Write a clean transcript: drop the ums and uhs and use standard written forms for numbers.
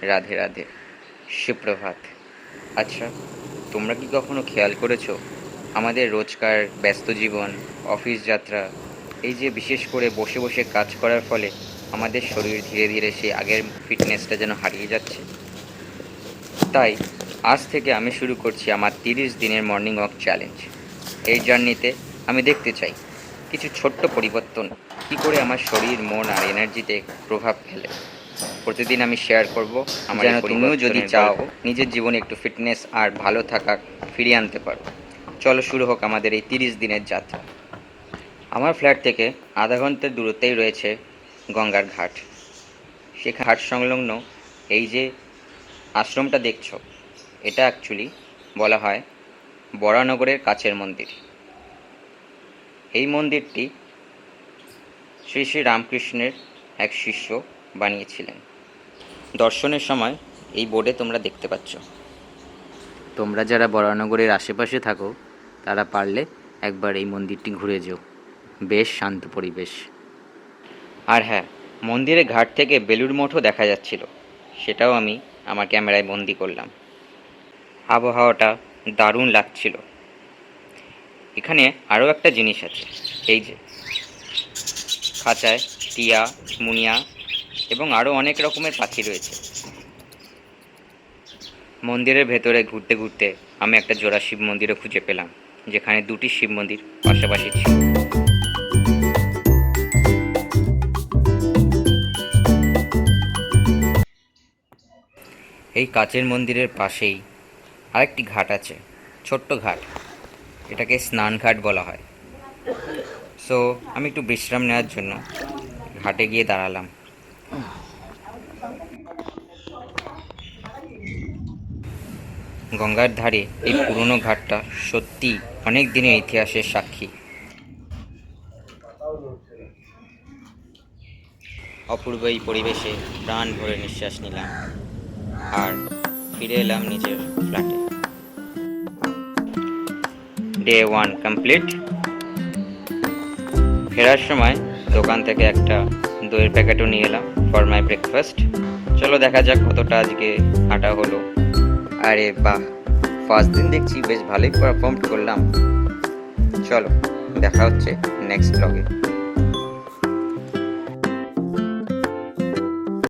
রাধে রাধে, সুপ্রভাত। আচ্ছা, তোমরা কি কখনো খেয়াল করেছো আমাদের রোজকার ব্যস্ত জীবন, অফিস যাত্রা, এই যে বিশেষ করে বসে বসে কাজ করার ফলে আমাদের শরীর ধীরে ধীরে সেই আগের ফিটনেসটা যেন হারিয়ে যাচ্ছে। তাই আজ থেকে আমি শুরু করছি আমার 30 দিনের মর্নিং ওয়াক চ্যালেঞ্জ। এই জার্নিতে আমি দেখতে চাই কিছু ছোট্ট পরিবর্তন কী করে আমার শরীর, মন আর এনার্জিতে প্রভাব ফেলে। প্রতিদিন আমি শেয়ার করব আমার যেন তুমিও যদি চাও নিজের জীবনে একটু ফিটনেস আর ভালো থাকা ফিরিয়ে আনতে পারো। চলো শুরু হোক আমাদের এই 30 দিনের যাত্রা। আমার ফ্ল্যাট থেকে আধা ঘন্টার দূরত্বেই রয়েছে গঙ্গার ঘাট। সে ঘাট সংলগ্ন এই যে আশ্রমটা দেখছো, এটা অ্যাকচুয়ালি বলা হয় বরানগরের কাছের মন্দির। এই মন্দিরটি শ্রী শ্রী রামকৃষ্ণের এক শিষ্য বানিয়েছিলেন। দর্শনের সময় এই বোর্ডে তোমরা দেখতে পাচ্ছ। তোমরা যারা বরানগরের আশেপাশে থাকো তারা পারলে একবার এই মন্দিরটি ঘুরে যেও, বেশ শান্ত পরিবেশ। আর হ্যাঁ, মন্দিরের ঘাট থেকে বেলুড় মঠও দেখা যাচ্ছিল, সেটাও আমি আমার ক্যামেরায় বন্দি করলাম। আবহাওয়াটা দারুণ লাগছিল। এখানে আরও একটা জিনিস আছে, এই যে খাঁচায় টিয়া, মুনিয়া এবং আরও অনেক রকমের পাখি রয়েছে। মন্দিরের ভেতরে ঘুরতে ঘুরতে আমি একটা জোড়া শিব মন্দিরও খুঁজে পেলাম, যেখানে দুটি শিব মন্দির পাশাপাশি ছিল। এই কাচের মন্দিরের পাশেই আরেকটি ঘাট আছে, ছোট্ট ঘাট। এটাকে স্নান ঘাট বলা হয়। সো আমি একটু বিশ্রাম নেওয়ার জন্য ঘাটে গিয়ে দাঁড়ালাম। গঙ্গার ধারে এই পুরনো ঘাটটা সত্যি অনেক দিনের ইতিহাসের সাক্ষী। অপূর্ব এই পরিবেশে প্রাণ ভরে নিঃশ্বাস নিলাম আর ফিরে এলাম নিজের ফ্ল্যাটে। Day 1 complete. ফেরার সময় দোকান থেকে একটা দইয়ের প্যাকেটও নিয়ে এলাম ফর মাই ব্রেকফাস্ট। চলো দেখা যাক কতটা আজকে হাঁটা হলো। আরে বাহ, ফার্স্ট দিন দেখছি বেশ ভালোই পারফর্ম করলাম। চলো দেখা হচ্ছে নেক্সট ব্লগে।